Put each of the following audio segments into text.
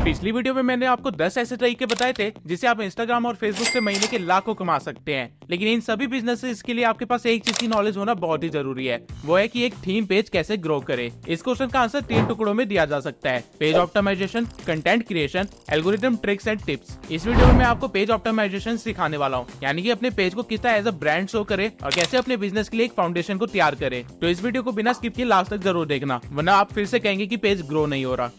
पिछली वीडियो में मैंने आपको 10 ऐसे तरीके बताए थे जिससे आप इंस्टाग्राम और फेसबुक से महीने के लाखों कमा सकते हैं, लेकिन इन सभी बिजनेसेस के लिए आपके पास एक चीज की नॉलेज होना बहुत ही जरूरी है। वो है कि एक थीम पेज कैसे ग्रो करे। इस क्वेश्चन का आंसर 3 टुकड़ों में दिया जा सकता है: page optimisation, content creation, algorithm tricks and tips. इस वीडियो में मैं आपको पेज ऑप्टिमाइजेशन सिखाने वाला हूँ, यानी कि अपने पेज को किस तरह एज अ ब्रांड शो करे और कैसे अपने बिजनेस के लिए एक फाउंडेशन को तैयार करे। तो इस वीडियो को बिना स्किप किए लास्ट तक जरूर देखना, वरना आप फिर से कहेंगे कि पेज ग्रो नहीं हो रहा।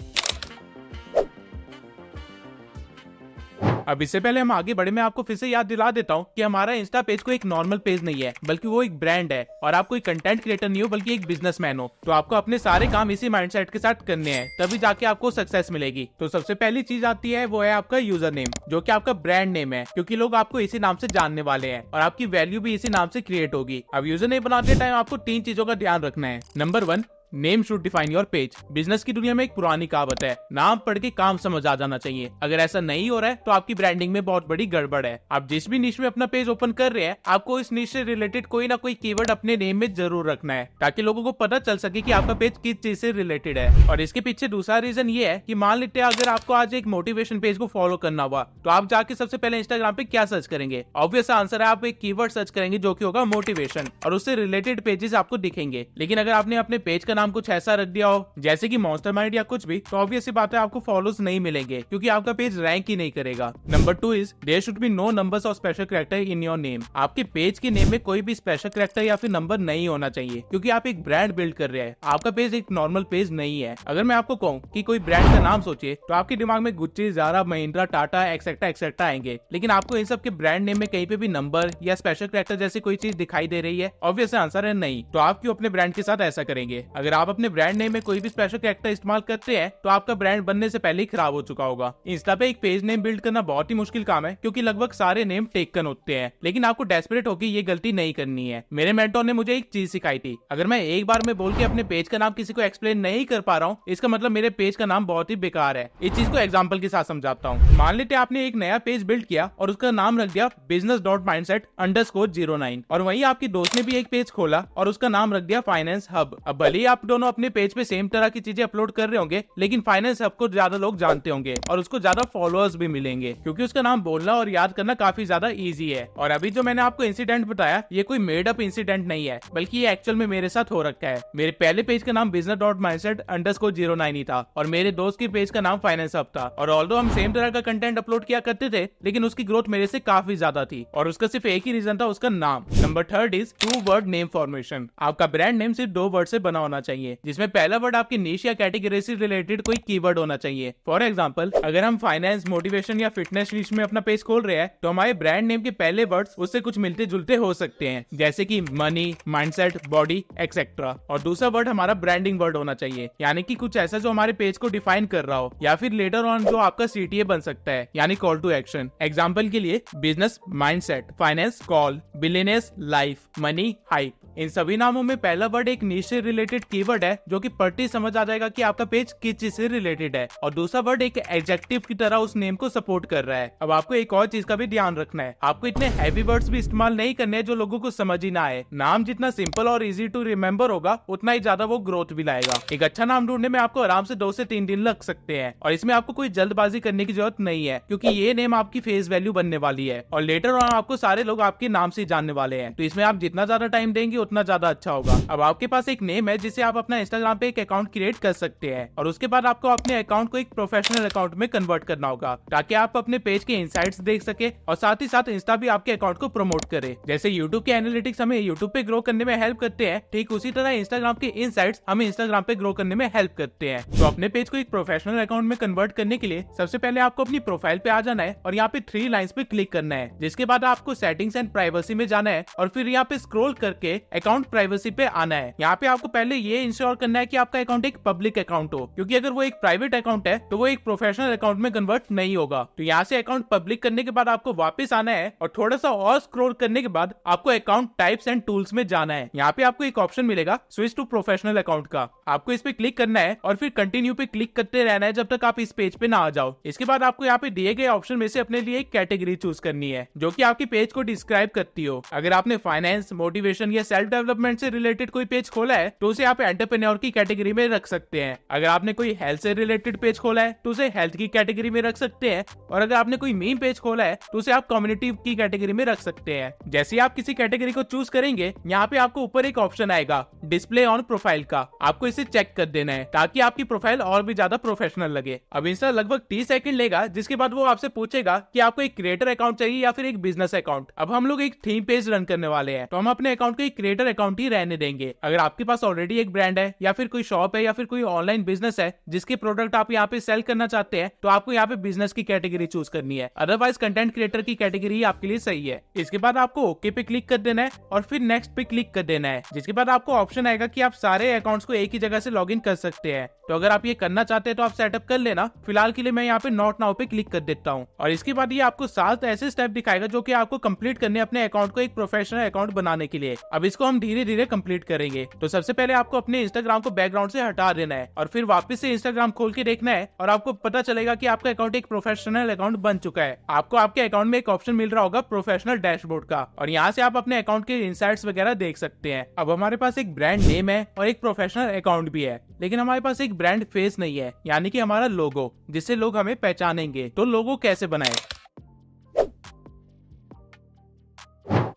अब इससे पहले हम आगे बढ़े, मैं आपको फिर से याद दिला देता हूँ कि हमारा इंस्टा पेज को एक नॉर्मल पेज नहीं है, बल्कि वो एक ब्रांड है। और आप कोई कंटेंट क्रिएटर नहीं हो, बल्कि एक बिजनेसमैन हो। तो आपको अपने सारे काम इसी माइंडसेट के साथ करने हैं, तभी जाके आपको सक्सेस मिलेगी। तो सबसे पहली चीज आती है, वो है आपका यूजर नेम, जो कि आपका ब्रांड नेम है, क्योंकि लोग आपको इसी नाम से जानने वाले हैं और आपकी वैल्यू भी इसी नाम से क्रिएट होगी। अब यूजर नेम बनाते टाइम आपको 3 चीजों का ध्यान रखना है। Number 1, name should define your page. Business की दुनिया में एक पुरानी कहावत है, नाम पढ़ के काम समझ आ जाना चाहिए। अगर ऐसा नहीं हो रहा है तो आपकी ब्रांडिंग में बहुत बड़ी गड़बड़ है। आप जिस भी निश में अपना पेज ओपन कर रहे हैं, आपको इस निश से रिलेटेड कोई ना कोई कीवर्ड अपने नेम में जरूर रखना है, ताकि लोगों को पता चल सके कि आपका पेज किस चीज से रिलेटेड है। और इसके पीछे दूसरा रीजन ये है कि मान लेते हैं अगर आपको आज एक मोटिवेशन पेज को फॉलो करना हुआ, तो आप जाके सबसे पहले इंस्टाग्राम पे क्या सर्च करेंगे? ऑब्वियस आंसर है, आप एक कीवर्ड सर्च करेंगे जो कि होगा मोटिवेशन, और उससे रिलेटेड पेजेस आपको दिखेंगे। लेकिन अगर आपने अपने पेज का नाम कुछ ऐसा रख दिया हो जैसे कि मॉन्स्टरमाइंड या कुछ भी, तो ऑब्वियस सी बात है आपको फॉलोज नहीं मिलेंगे, क्योंकि आपका पेज रैंक ही नहीं करेगा। Number 2 is there should be no numbers और special character in your name. आपके पेज के नेम में कोई भी स्पेशल कैरेक्टर या फिर नंबर नहीं होना चाहिए, क्योंकि आप एक ब्रांड बिल्ड कर रहे हैं। आपका पेज एक नॉर्मल पेज नहीं है। अगर मैं आपको कहूँ कि कोई ब्रांड का नाम सोचिए, तो आपके दिमाग में Gucci, Zara, Mahindra, Tata etcetera etcetera आएंगे। लेकिन आपको इन सब के ब्रांड नेम में कहीं पे भी नंबर या स्पेशल कैरेक्टर जैसी कोई चीज दिखाई दे रही है? ऑब्वियस आंसर है नहीं। तो आप क्यों अपने ब्रांड के साथ ऐसा करेंगे? अगर आप अपने ब्रांड नेम में कोई भी स्पेशल कैरेक्टर इस्तेमाल करते हैं, तो आपका ब्रांड बनने से पहले ही खराब हो चुका होगा। इंस्टा पे एक पेज नेम बिल्ड करना बहुत ही मुश्किल काम है, क्योंकि लगभग सारे नेम टेकन होते हैं। लेकिन आपको डेस्परेट होकर ये गलती नहीं करनी है। मेरे मेंटोर ने मुझे एक चीज सिखाई थी, अगर मैं एक बार में बोल के अपने पेज का नाम किसी को एक्सप्लेन नहीं कर पा रहा हूँ, इसका मतलब मेरे पेज का नाम बहुत ही बेकार है। इस चीज को एग्जाम्पल के साथ समझाता हूँ। मान लेते आपने एक नया पेज बिल्ड किया और उसका नाम रख दिया business.mindset_09, और वहीं आपकी दोस्त ने भी एक पेज खोला और उसका नाम रख दिया फाइनेंस हब। अब भले ही आप दोनों अपने पेज पे सेम तरह की चीजें अपलोड कर रहे होंगे, लेकिन फाइनेंस हब को ज्यादा लोग जानते होंगे और उसको ज्यादा फॉलोअर्स भी मिलेंगे, क्योंकि उसका नाम बोलना और याद करना काफी ज्यादा इजी है। और अभी जो मैंने आपको इंसिडेंट बताया, ये कोई मेड अप इंसिडेंट नहीं है, बल्कि ये एक्चुअल में मेरे साथ हो रखा है। मेरे पहले पेज का नाम business.mindset_09 ही था, और मेरे दोस्त के पेज का नाम फाइनेंस हब था। और ऑल्दो हम सेम तरह का कंटेंट अपलोड किया करते थे, लेकिन उसकी ग्रोथ मेरे से काफी ज्यादा थी, और उसका सिर्फ एक ही रीजन था, उसका नाम। Number 3 is 2 word name formation. आपका ब्रांड नेम सिर्फ 2 वर्ड से बना होना चाहिए, जिसमें पहला वर्ड आपकी निश या कैटेगरी से रिलेटेड कोई कीवर्ड होना चाहिए। फॉर एग्जांपल, अगर हम फाइनेंस, मोटिवेशन या फिटनेस निश में अपना पेज खोल रहे हैं, तो हमारे ब्रांड नेम के पहले वर्ड्स उससे कुछ मिलते जुलते हो सकते हैं, जैसे कि मनी, माइंडसेट, बॉडी एक्सेट्रा। और दूसरा वर्ड हमारा ब्रांडिंग वर्ड होना चाहिए, यानी कि कुछ ऐसा जो हमारे पेज को डिफाइन कर रहा हो, या फिर लेटर ऑन जो आपका CTA बन सकता है, यानी कॉल टू एक्शन। एग्जाम्पल के लिए business mindset, finance call, billionaires life, money hype. इन सभी नामों में पहला वर्ड एक निश से रिलेटेड कीवर्ड है, जो कि पढ़ते समझ आ जाएगा कि आपका पेज किस चीज से रिलेटेड है, और दूसरा वर्ड एक एडजेक्टिव की तरह उस नेम को सपोर्ट कर रहा है। अब आपको एक और चीज का भी ध्यान रखना है, आपको इतने हैवी वर्ड्स भी इस्तेमाल नहीं करने हैं जो लोगों को समझ ही ना आए। नाम जितना सिंपल और इजी टू रिमेम्बर होगा, उतना ही ज्यादा वो ग्रोथ भी लाएगा। एक अच्छा नाम ढूंढने में आपको आराम से 2 से 3 दिन लग सकते हैं, और इसमें आपको कोई जल्दबाजी करने की जरूरत नहीं है, क्योंकि ये नेम आपकी फेस वैल्यू बनने वाली है, और लेटर ऑन आपको सारे लोग आपके नाम से जानने वाले हैं। तो इसमें आप जितना ज्यादा टाइम देंगे, उतना ज्यादा अच्छा होगा। अब आपके पास एक नेम है जिसे आप अपना इंस्टाग्राम पे एक अकाउंट क्रिएट कर सकते हैं, और उसके बाद आपको अपने अकाउंट को एक प्रोफेशनल अकाउंट में कन्वर्ट करना होगा, ताकि आप अपने पेज के इनसाइट्स देख सके, और साथ ही साथ इंस्टा भी आपके अकाउंट को प्रमोट करे। जैसे यूट्यूब के एनालिटिक्स हमें यूट्यूब पे ग्रो करने में हेल्प करते हैं, ठीक उसी तरह इंस्टाग्राम के इनसाइट्स हमें इंस्टाग्राम पे ग्रो करने में हेल्प करते हैं। तो अपने पेज को एक प्रोफेशनल अकाउंट में कन्वर्ट करने के लिए सबसे पहले आपको अपनी प्रोफाइल पे आ जाना है, और यहाँ पे 3 लाइंस पे क्लिक करना है, जिसके बाद आपको सेटिंग्स एंड प्राइवेसी में जाना है, और फिर यहाँ पे स्क्रॉल करके अकाउंट प्राइवेसी पे आना है। यहाँ पे आपको पहले ये इंश्योर करना है कि आपका अकाउंट एक पब्लिक अकाउंट हो, क्योंकि अगर वो एक प्राइवेट अकाउंट है तो वो एक प्रोफेशनल अकाउंट में कन्वर्ट नहीं होगा। तो यहाँ से अकाउंट पब्लिक करने के बाद आपको वापस आना है, और थोड़ा सा और स्क्रॉल करने के बाद आपको अकाउंट टाइप्स एंड टूल्स में जाना है। यहाँ पे आपको एक ऑप्शन मिलेगा स्विच टू प्रोफेशनल अकाउंट का, आपको इस पे क्लिक करना है, और फिर कंटिन्यू पे क्लिक करते रहना है जब तक आप इस पेज पे ना आ जाओ। इसके बाद आपको यहाँ पे दिए गए ऑप्शन में से अपने लिए एक कैटेगरी चूज करनी है, जो कि आपके पेज को डिस्क्राइब करती हो। अगर आपने फाइनेंस, मोटिवेशन या सेल्फ डेवलपमेंट से रिलेटेड कोई पेज खोला है तो उसे आप एंटरप्रेन्योर की कैटेगरी में रख सकते हैं। अगर आपने कोई हेल्थ से रिलेटेड पेज खोला है तो उसे हेल्थ की कैटेगरी में रख सकते हैं, और अगर आपने कोई मीम पेज खोला है तो उसे आप कम्युनिटी की कैटेगरी में रख सकते हैं। जैसे ही आप किसी कैटेगरी को चूज करेंगे, यहाँ पे आपको ऊपर एक ऑप्शन आएगा डिस्प्ले ऑन प्रोफाइल का, आपको इसे चेक कर देना है ताकि आपकी प्रोफाइल और भी ज्यादा प्रोफेशनल लगे। अब इंस्टा लगभग 30 सेकंड लेगा, जिसके बाद वो आपसे पूछेगा कि आपको एक क्रिएटर अकाउंट चाहिए या फिर एक बिजनेस अकाउंट। अब हम लोग एक थीम पेज रन करने वाले हैं, तो हम अपने अकाउंट को एक क्रिएटर अकाउंट ही रहने देंगे। अगर आपके पास ऑलरेडी एक ब्रांड है या फिर कोई शॉप है या फिर कोई ऑनलाइन बिजनेस है जिसके प्रोडक्ट आप यहाँ पे सेल करना चाहते हैं, तो आपको यहाँ पे बिजनेस की कैटेगरी चूज करनी है, अदरवाइज कंटेंट क्रिएटर की कैटेगरी आपके लिए सही है। इसके बाद आपको ओके पे क्लिक कर देना है और फिर नेक्स्ट पे क्लिक कर देना है, जिसके बाद आपको ऑप्शन आएगा कि आप सारे अकाउंट्स को एक ही जगह से लॉगिन कर सकते हैं। तो अगर आप ये करना चाहते हैं तो आप सेटअप कर लेना। फिलहाल के लिए मैं यहाँ पे नॉट नाउ पे क्लिक कर देता हूँ, और इसके बाद ये आपको 7 ऐसे स्टेप दिखाएगा जो कि आपको कंप्लीट करने अपने अकाउंट को एक प्रोफेशनल अकाउंट बनाने के लिए। अब इसको हम धीरे धीरे कंप्लीट करेंगे। तो सबसे पहले आपको अपने इंस्टाग्राम को बैकग्राउंड से हटा देना है और फिर वापस से इंस्टाग्राम खोल के देखना है, और आपको पता चलेगा कि आपका अकाउंट एक प्रोफेशनल अकाउंट बन चुका है। आपको आपके अकाउंट में एक ऑप्शन मिल रहा होगा प्रोफेशनल डैशबोर्ड का, और यहाँ से आप अपने अकाउंट के इनसाइट्स वगैरह देख सकते हैं। अब हमारे पास एक ब्रांड नेम है और एक प्रोफेशनल अकाउंट भी है, लेकिन हमारे पास एक ब्रांड फेस नहीं है, यानी कि हमारा लोगो, जिससे लोग हमें पहचानेंगे। तो लोगो कैसे बनाएं?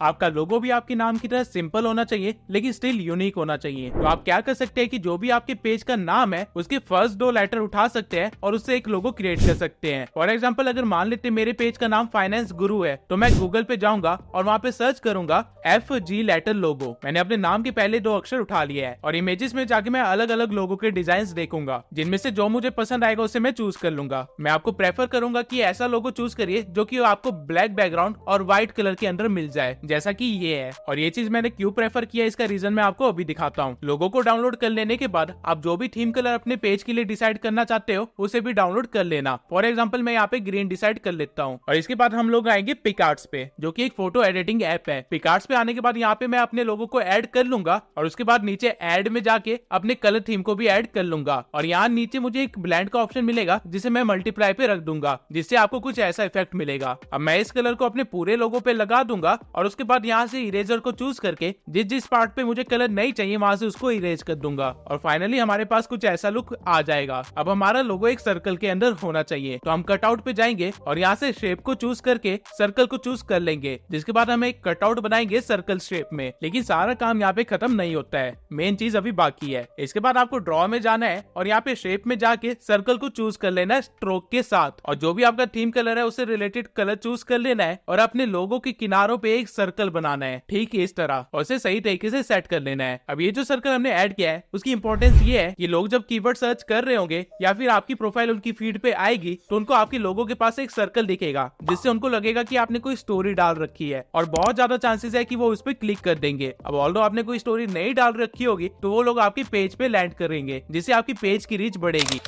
आपका लोगो भी आपके नाम की तरह सिंपल होना चाहिए, लेकिन स्टिल यूनिक होना चाहिए। तो आप क्या कर सकते हैं कि जो भी आपके पेज का नाम है उसके फर्स्ट 2 लेटर उठा सकते हैं और उससे एक लोगो क्रिएट कर सकते हैं। फॉर एग्जांपल, अगर मान लेते मेरे पेज का नाम फाइनेंस गुरु है, तो मैं गूगल पे जाऊंगा और वहाँ पे सर्च करूंगा FG लेटर लोगो। मैंने अपने नाम के पहले 2 अक्षर उठा लिए है, और इमेजेस में जाके मैं अलग अलग लोगो के डिजाइन देखूंगा, जिनमें से जो मुझे पसंद आएगा उसे मैं चूज कर लूंगा। मैं आपको प्रेफर करूंगा कि ऐसा लोगो चूज करिए जो कि आपको ब्लैक बैकग्राउंड और व्हाइट कलर के अंदर मिल जाए, जैसा कि ये है। और ये चीज मैंने क्यों प्रेफर किया, इसका रीजन मैं आपको अभी दिखाता हूँ। लोगो को डाउनलोड कर लेने के बाद आप जो भी थीम कलर अपने पेज के लिए डिसाइड करना चाहते हो उसे भी डाउनलोड कर लेना। फॉर एग्जांपल, मैं यहाँ पे ग्रीन डिसाइड कर लेता हूँ। और इसके बाद हम लोग आएंगे पिकआर्ट्स पे, जो कि एक फोटो एडिटिंग ऐप है। पिकआर्ट्स पे आने के बाद यहाँ पे मैं अपने लोगो को ऐड कर लूंगा, और उसके बाद नीचे ऐड में जाके अपने कलर थीम को भी ऐड कर लूंगा। और यहाँ नीचे मुझे एक ब्लेंड का ऑप्शन मिलेगा, जिसे मैं मल्टीप्लाई पे रख दूंगा, जिससे आपको कुछ ऐसा इफेक्ट मिलेगा। अब मैं इस कलर को अपने पूरे लोगो पे लगा दूंगा, और उसके बाद यहाँ से इरेजर को चूज करके जिस जिस पार्ट पे मुझे कलर नहीं चाहिए वहां से उसको इरेज कर दूंगा, और फाइनली हमारे पास कुछ ऐसा लुक आ जाएगा। अब हमारा लोगो एक सर्कल के अंदर होना चाहिए, तो हम कटआउट पे जाएंगे और यहाँ से शेप को चूज करके सर्कल को चूज कर लेंगे, जिसके बाद हम एक कटआउट बनाएंगे सर्कल शेप में। लेकिन सारा काम यहाँ पे खत्म नहीं होता है, मेन चीज अभी बाकी है। इसके बाद आपको ड्रॉ में जाना है और यहाँ पे शेप में जाके सर्कल को चूज कर लेना है स्ट्रोक के साथ, और जो भी आपका थीम कलर है उससे रिलेटेड कलर चूज कर लेना है, और अपने लोगो के किनारों पे एक सर्कल बनाना है, ठीक इस तरह, और उसे सही तरीके से सेट कर लेना है। अब ये जो सर्कल हमने ऐड किया है उसकी इंपॉर्टेंस ये है कि लोग जब कीवर्ड सर्च कर रहे होंगे या फिर आपकी प्रोफाइल उनकी फीड पे आएगी, तो उनको आपके लोगों के पास एक सर्कल दिखेगा, जिससे उनको लगेगा कि आपने कोई स्टोरी डाल रखी है, और बहुत ज्यादा चांसेस है कि वो उस पर क्लिक कर देंगे। अब ऑल्दो आपने कोई स्टोरी नहीं डाल रखी होगी तो वो लोग आपके पेज पे लैंड करेंगे, जिससे आपकी पेज की रीच बढ़ेगी।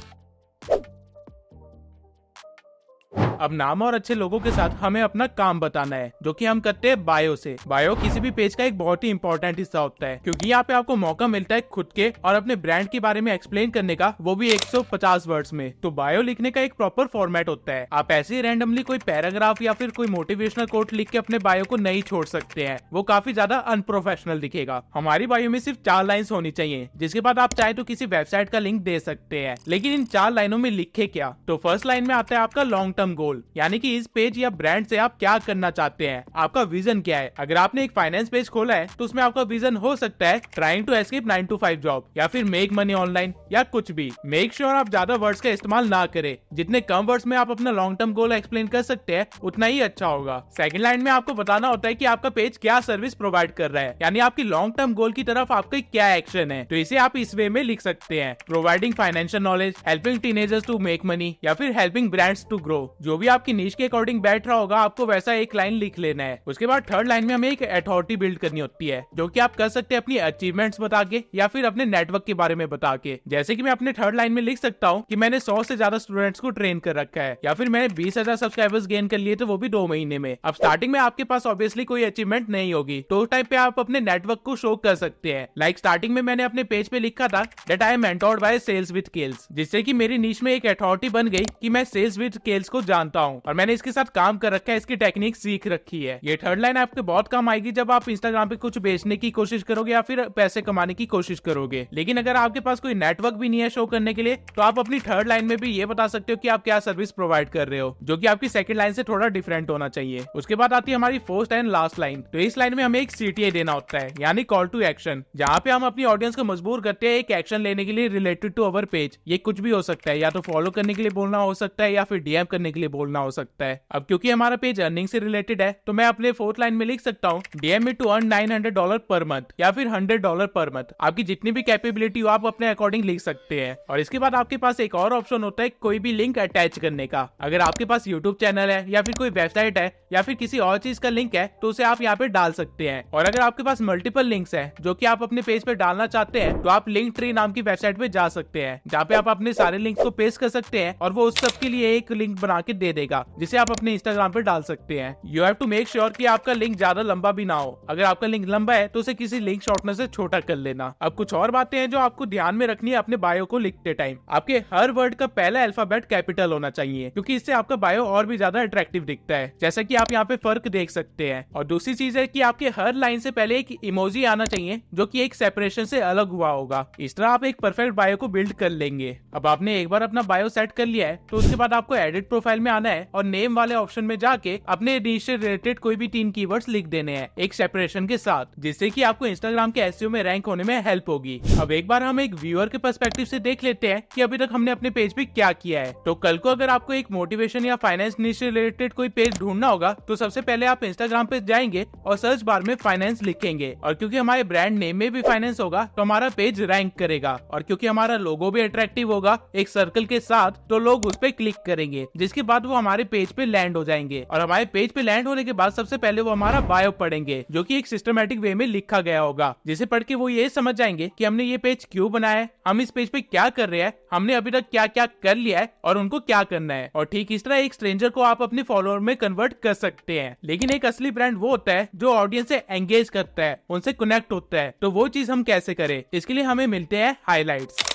अब नाम और अच्छे लोगों के साथ हमें अपना काम बताना है, जो कि हम करते हैं बायो से। बायो किसी भी पेज का एक बहुत ही इंपॉर्टेंट हिस्सा होता है, क्योंकि यहाँ पे आपको मौका मिलता है खुद के और अपने ब्रांड के बारे में एक्सप्लेन करने का, वो भी 150 वर्ड्स में। तो बायो लिखने का एक प्रॉपर फॉर्मेट होता है। आप ऐसे ही रैंडमली कोई पैराग्राफ या फिर कोई मोटिवेशनल कोट लिख के अपने बायो को नहीं छोड़ सकते हैं, वो काफी ज्यादा अनप्रोफेशनल दिखेगा। हमारी बायो में सिर्फ 4 लाइन्स होनी चाहिए, जिसके बाद आप चाहे तो किसी वेबसाइट का लिंक दे सकते हैं। लेकिन इन 4 लाइनों में लिखे क्या? तो फर्स्ट लाइन में आता है आपका लॉन्ग टर्म गोल, यानी कि इस पेज या ब्रांड से आप क्या करना चाहते हैं, आपका विजन क्या है। अगर आपने एक फाइनेंस पेज खोला है तो उसमें आपका विजन हो सकता है trying to escape 9 to 5 job, या फिर मेक मनी ऑनलाइन, या कुछ भी। मेक श्योर आप ज्यादा वर्ड्स का इस्तेमाल ना करें। जितने कम वर्ड्स में आप अपना लॉन्ग टर्म गोल एक्सप्लेन कर सकते हैं उतना ही अच्छा होगा। सेकंड लाइन में आपको बताना होता है कि आपका पेज क्या सर्विस प्रोवाइड कर रहा है, यानी आपकी लॉन्ग टर्म गोल की तरफ आपका क्या एक्शन है। तो इसे आप इस वे में लिख सकते हैं, providing financial knowledge, helping teenagers to make money, या फिर हेल्पिंग ब्रांड्स टू ग्रो। जो भी आपकी नीश के अकॉर्डिंग बैठ रहा होगा, आपको वैसा एक लाइन लिख लेना है। उसके बाद थर्ड लाइन में हमें एक अथॉरिटी बिल्ड करनी होती है, जो कि आप कर सकते हैं अपनी अचीवमेंट्स बता के या फिर अपने नेटवर्क के बारे में बता के। जैसे कि मैं अपने थर्ड लाइन में लिख सकता हूँ कि मैंने 100 से ज्यादा स्टूडेंट्स को ट्रेन कर रखा है, या फिर मैंने 20,000 सब्सक्राइबर्स गेन कर लिए, तो वो भी 2 महीने में। अब स्टार्टिंग में आपके पास ऑब्वियसली कोई अचीवमेंट नहीं होगी, तो उस टाइम पे आप अपने नेटवर्क को शो कर सकते हैं। लाइक स्टार्टिंग में मैंने अपने पेज पे लिखा था that I am mentored by sales with Kells, जिससे कि मेरी नीश में एक अथॉरिटी बन गई कि मैं सेल्स विद केल्स को जानता जानता हूँ और मैंने इसके साथ काम कर रखा है, इसकी टेक्निक सीख रखी है। ये थर्ड लाइन आपके बहुत काम आएगी जब आप इंस्टाग्राम पे कुछ बेचने की कोशिश करोगे या फिर पैसे कमाने की कोशिश करोगे। लेकिन अगर आपके पास कोई नेटवर्क भी नहीं है शो करने के लिए, तो आप अपनी थर्ड लाइन में भी ये बता सकते हो कि आप क्या सर्विस प्रोवाइड कर रहे हो, जो कि आपकी सेकंड लाइन से थोड़ा डिफरेंट होना चाहिए। उसके बाद आती है हमारी फर्स्ट एंड लास्ट लाइन। तो इस लाइन में हमें एक CTA देना होता है, यानी कॉल टू एक्शन, जहाँ पे हम अपनी ऑडियंस को मजबूर करते हैं एक एक्शन लेने के लिए रिलेटेड टू अवर पेज। ये कुछ भी हो सकता है, या तो फॉलो करने के लिए बोलना हो सकता है या फिर DM करने के लिए बोलना हो सकता है। अब क्योंकि हमारा पेज अर्निंग से रिलेटेड है, तो मैं अपने फोर्थ लाइन में लिख सकता हूँ DM me to earn $900 per month या फिर $100 पर मंथ। आपकी जितनी भी कैपेबिलिटी हो आप अपने अकॉर्डिंग लिख सकते हैं। और इसके बाद आपके पास एक और ऑप्शन होता है कोई भी लिंक अटैच करने का। अगर आपके पास यूट्यूब चैनल है या फिर कोई वेबसाइट है या फिर किसी और चीज का लिंक है, तो उसे आप यहाँ पे डाल सकते हैं। और अगर आपके पास मल्टीपल लिंक्स हैं जो कि आप अपने पेज पे डालना चाहते हैं, तो आप लिंक ट्री नाम की वेबसाइट पे जा सकते हैं, जहाँ पे आप अपने सारे लिंक्स को पेस्ट कर सकते हैं और वो उस सब के लिए एक लिंक बना के दे देगा, जिसे आप अपने इंस्टाग्राम पे डाल सकते हैं। You have to make sure कि आपका लिंक ज्यादा लंबा भी ना हो। अगर आपका लिंक लंबा है तो उसे किसी लिंक शॉर्टनर से छोटा कर लेना। अब कुछ और बातें हैं जो आपको ध्यान में रखनी है अपने बायो को लिखते टाइम। आपके हर वर्ड का पहला अल्फाबेट कैपिटल होना चाहिए, क्योंकि इससे आपका बायो और भी ज्यादा अट्रैक्टिव दिखता है, जैसा कि आप यहाँ पे फर्क देख सकते हैं। और दूसरी चीज है कि आपके हर लाइन से पहले एक इमोजी आना चाहिए जो कि एक सेपरेशन से अलग हुआ होगा। इस तरह आप एक परफेक्ट बायो को बिल्ड कर लेंगे। अब आपने एक बार अपना बायो सेट कर लिया है, तो उसके बाद आपको एडिट प्रोफाइल में आना है और नेम वाले ऑप्शन में जाके अपने निश से रिलेटेड कोई भी 3 कीवर्ड्स लिख देने हैं एक सेपरेशन के साथ, जिससे कि आपको इंस्टाग्राम के एसईओ में रैंक होने में हेल्प होगी। अब एक बार हम एक व्यूअर के पर्सपेक्टिव से देख लेते हैं कि अभी तक हमने अपने पेज पे क्या किया है। तो कल को अगर आपको एक मोटिवेशन या फाइनेंस निश से रिलेटेड कोई पेज ढूंढना होगा, तो सबसे पहले आप इंस्टाग्राम पे जाएंगे और सर्च बार में फाइनेंस लिखेंगे। और क्योंकि हमारे ब्रांड नेम में भी फाइनेंस होगा, तो हमारा पेज रैंक करेगा। और क्योंकि हमारा लोगो भी अट्रैक्टिव होगा एक सर्कल के साथ, तो लोग उस पे क्लिक करेंगे, जिसके बाद वो हमारे पेज पे लैंड हो जाएंगे। और हमारे पेज पे लैंड होने के बाद सबसे पहले वो हमारा बायो पढ़ेंगे, जो कि एक सिस्टमैटिक वे में लिखा गया होगा, जिसे पढ़ के वो ये समझ जाएंगे कि हमने ये पेज क्यों बनाया है, हम इस पेज पे क्या कर रहे हैं, हमने अभी तक क्या क्या कर लिया है और उनको क्या करना है। और ठीक इस तरह एक स्ट्रेंजर को आप अपने फॉलोअर में कन्वर्ट कर सकते हैं। लेकिन एक असली ब्रांड वो होता है जो ऑडियंस से एंगेज करता है, उनसे कनेक्ट होता है। तो वो चीज हम कैसे करें, इसके लिए हमें मिलते हैं हाइलाइट्स।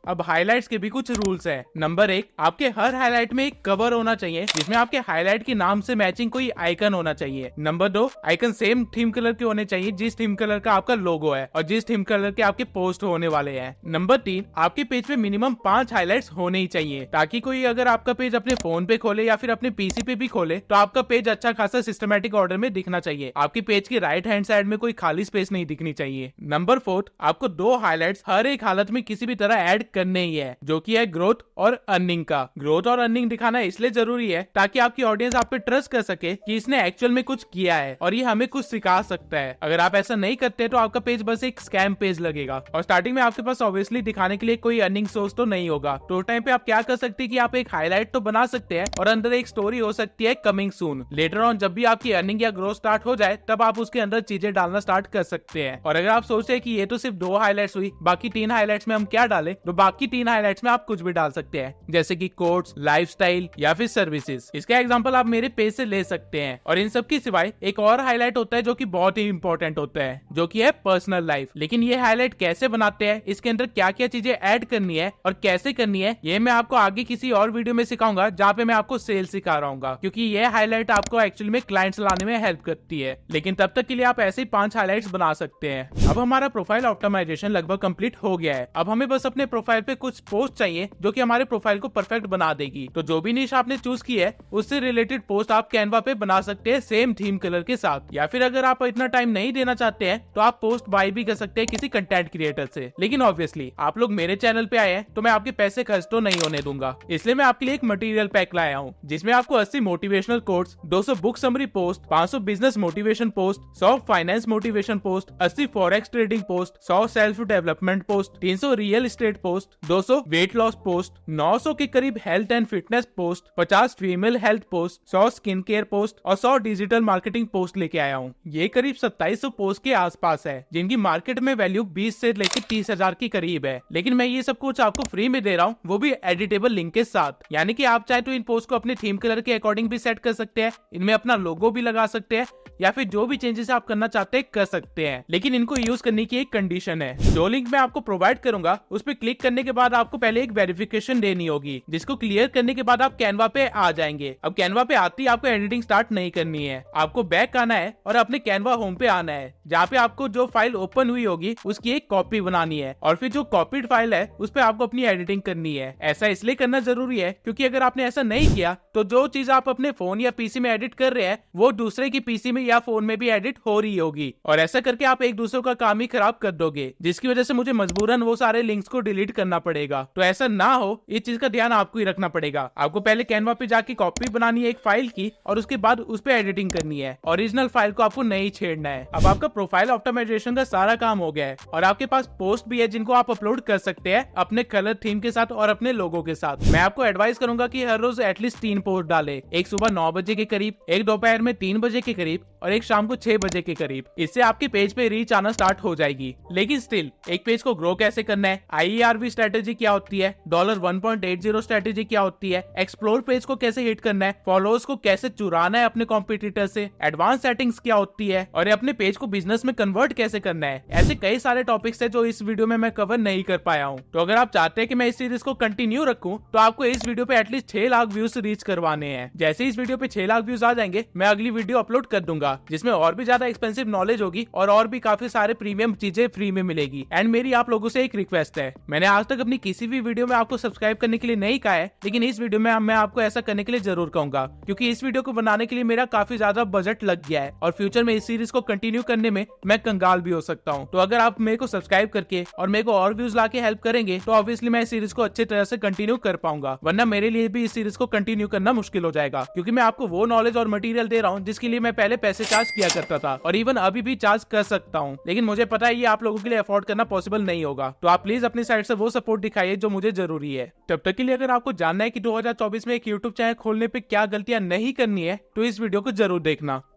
अब हाइलाइट्स के भी कुछ रूल्स हैं। नंबर 1, आपके हर हाईलाइट में एक कवर होना चाहिए जिसमें आपके हाईलाइट के नाम से मैचिंग कोई आइकन होना चाहिए। Number 2, icon same theme colour के होने चाहिए जिस थीम कलर का आपका लोगो है और जिस थीम कलर के आपके पोस्ट होने वाले हैं। नंबर 3, आपके पेज पे मिनिमम 5 हाइलाइट्स होने ही चाहिए, ताकि कोई अगर आपका पेज अपने फोन पे खोले या फिर अपने पीसी पे भी खोले, तो आपका पेज अच्छा खासा सिस्टमैटिक ऑर्डर में दिखना चाहिए। आपके पेज की राइट हैंड साइड में कोई खाली स्पेस नहीं दिखनी चाहिए। नंबर 4, आपको 2 हाइलाइट्स हर एक हालत में किसी भी तरह ऐड करने ही है, जो कि है ग्रोथ और अर्निंग का। ग्रोथ और अर्निंग दिखाना इसलिए जरूरी है ताकि आपकी ऑडियंस आप पे ट्रस्ट कर सके कि इसने एक्चुअल में कुछ किया है और ये हमें कुछ सिखा सकता है। अगर आप ऐसा नहीं करते तो आपका पेज बस एक स्कैम पेज लगेगा और स्टार्टिंग में आपके पास ऑब्वियसली दिखाने के लिए कोई अर्निंग सोर्स तो नहीं होगा। तो टाइम पे आप क्या कर सकते हैं कि आप एक हाईलाइट तो बना सकते हैं और अंदर एक स्टोरी हो सकती है कमिंग सून। लेटर ऑन जब भी आपकी अर्निंग या ग्रोथ स्टार्ट हो जाए, तब आप उसके अंदर चीजें डालना स्टार्ट कर सकते हैं। और अगर आप सोचते हैं कि ये तो सिर्फ 2 हाईलाइट्स हुई, बाकी 3 हाईलाइट्स में हम क्या डालें, तो बाकी 3 हाईलाइट्स में आप कुछ भी डाल सकते हैं, जैसे कि कोट्स, लाइफस्टाइल या फिर सर्विसेज। इसका एग्जांपल आप मेरे पेज से ले सकते हैं। और इन सब की सिवाय एक और हाईलाइट होता है जो कि बहुत ही इंपॉर्टेंट होता है, जो कि है पर्सनल लाइफ। लेकिन ये हाईलाइट कैसे बनाते हैं, इसके अंदर क्या क्या चीजें ऐड करनी है और कैसे करनी है, ये मैं आपको आगे किसी और वीडियो में सिखाऊंगा, जहाँ पे मैं आपको सेल सिखा रहा हूँ, क्योंकि ये हाईलाइट आपको एक्चुअली में क्लाइंट्स लाने में हेल्प करती है। लेकिन तब तक के लिए आप ऐसे ही 5 हाईलाइट्स बना सकते हैं। अब हमारा प्रोफाइल ऑप्टिमाइजेशन लगभग कंप्लीट हो गया है। अब हमें बस अपने प्रोफाइल पे कुछ पोस्ट चाहिए जो कि हमारे प्रोफाइल को परफेक्ट बना देगी। तो जो भी निश आपने चूज की है, उससे रिलेटेड पोस्ट आप कैनवा पे बना सकते हैं सेम थीम कलर के साथ। या फिर अगर आप इतना टाइम नहीं देना चाहते हैं, तो आप पोस्ट बाय भी कर सकते हैं किसी कंटेंट क्रिएटर से। लेकिन ऑब्वियसली आप लोग मेरे चैनल पे आए हैं, तो मैं आपके पैसे खर्च तो नहीं होने दूंगा। इसलिए मैं आपके लिए एक मटेरियल पैक लाया हूँ, जिसमें आपको 80 motivational quotes, 200 book summary post, 500 business motivation post, 100 finance motivation post, 80 forex trading post, 100 self development post, 300 real estate post, 200 weight loss post, 900 के करीब health and fitness post, 50 female health post, 100 skin care post और 100 digital marketing post लेके आया हूँ। ये करीब 2700 post के आसपास है, जिनकी मार्केट में वैल्यू 20 से लेकर 30,000 के करीब है। लेकिन मैं ये सब कुछ आपको फ्री में दे रहा हूँ, वो भी एडिटेबल लिंक के साथ। यानी कि आप चाहे तो इन पोस्ट को अपने थीम कलर के अकॉर्डिंग भी सेट कर सकते हैं, इनमें अपना लोगो भी लगा सकते हैं, या फिर जो भी चेंजेस आप करना चाहते हैं कर सकते हैं, लेकिन इनको यूज करने की एक कंडीशन है। जो लिंक मैं आपको प्रोवाइड करूंगा उस पर क्लिक करने के बाद आपको पहले एक वेरिफिकेशन देनी होगी, जिसको क्लियर करने के बाद आप कैनवा पे आ जाएंगे। अब कैनवा पे आते ही आपको एडिटिंग स्टार्ट नहीं करनी है, आपको बैक आना है और अपने कैनवा होम पे आना है, जहाँ पे आपको जो फाइल ओपन हुई होगी उसकी एक कॉपी बनानी है और फिर जो कॉपीड फाइल है उस पे आपको अपनी एडिटिंग करनी है। ऐसा इसलिए करना जरूरी है क्योंकि अगर आपने ऐसा नहीं किया तो जो चीज आप अपने फोन या पीसी में एडिट कर रहे हैं वो दूसरे की पीसी में या फोन में भी एडिट हो रही होगी, और ऐसा करके आप एक दूसरे का काम ही खराब कर दोगे, जिसकी वजह से मुझे मजबूरन वो सारे लिंक्स को डिलीट करना पड़ेगा। तो ऐसा ना हो इस चीज का ध्यान आपको ही रखना पड़ेगा। आपको पहले कैनवा पे जाके कॉपी बनानी है एक फाइल की और उसके बाद उस पे एडिटिंग करनी है। ओरिजिनल फाइल को आपको नहीं छेड़ना है। अब आपका प्रोफाइल ऑप्टिमाइजेशन का सारा काम हो गया है और आपके पास पोस्ट भी है जिनको आप अपलोड कर सकते हैं अपने कलर थीम के साथ और अपने लोगो के साथ। मैं आपको एडवाइस करूंगा कि हर रोज एटलीस्ट 3 पोस्ट डाले, एक सुबह 9 बजे के करीब, एक दोपहर में 3 बजे के करीब और एक शाम को 6 बजे के करीब। इससे आपके पेज पे रीच आना स्टार्ट हो जाएगी। लेकिन स्टिल एक पेज को ग्रो कैसे करना है, IERV स्ट्रेटेजी क्या होती है, $1.80 स्ट्रेटेजी क्या होती है, एक्सप्लोर पेज को कैसे हिट करना है, फॉलोअर्स को कैसे चुराना है अपने कॉम्पिटिटर से, एडवांस सेटिंग्स क्या होती है और अपने पेज को बिजनेस में कन्वर्ट कैसे करना है, ऐसे कई सारे टॉपिक्स है जो इस वीडियो में मैं कवर नहीं कर पाया हूँ। तो अगर आप चाहते हैं कि मैं इस सीरीज को कंटिन्यू रखूं तो आपको इस वीडियो पे एटलीस्ट 6 लाख व्यूज रीच करवाने हैं। जैसे इस वीडियो पे 6 लाख व्यूज आ जाएंगे मैं अगली वीडियो अपलोड कर दूंगा जिसमें और भी ज्यादा एक्सपेंसिव नॉलेज होगी और भी काफी सारे प्रीमियम चीजें फ्री में मिलेगी। एंड मेरी आप लोगों से एक रिक्वेस्ट है, मैंने आज तक अपनी किसी भी वीडियो में आपको सब्सक्राइब करने के लिए नहीं कहा है, लेकिन इस वीडियो में मैं आपको ऐसा करने के लिए जरूर कहूंगा क्योंकि इस वीडियो को बनाने के लिए मेरा काफी ज्यादा बजट लग गया है और फ्यूचर में इस सीरीज को कंटिन्यू करने में मैं कंगाल भी हो सकता हूँ। तो अगर आप मेरे को सब्सक्राइब करके और मेरे को और व्यूज ला के हेल्प करेंगे तो ऑब्वियसली मैं इस सीरीज को अच्छी तरह से कंटिन्यू कर पाऊंगा, वरना मेरे लिए भी इस सीरीज को कंटिन्यू करना मुश्किल हो जाएगा क्योंकि मैं आपको वो नॉलेज और मटेरियल दे रहा हूँ जिसके लिए मैं पहले पैसे चार्ज किया करता था और इवन अभी भी चार्ज कर सकता हूँ, लेकिन मुझे पता है ये आप लोगों के लिए अफोर्ड करना पॉसिबल नहीं होगा। तो आप प्लीज अपनी साइड से वो सपोर्ट दिखाइए जो मुझे जरूरी है। तब तक के लिए अगर आपको जानना है कि 2024 में एक यूट्यूब चैनल खोलने पे क्या गलतियां नहीं करनी है तो इस वीडियो को जरूर देखना।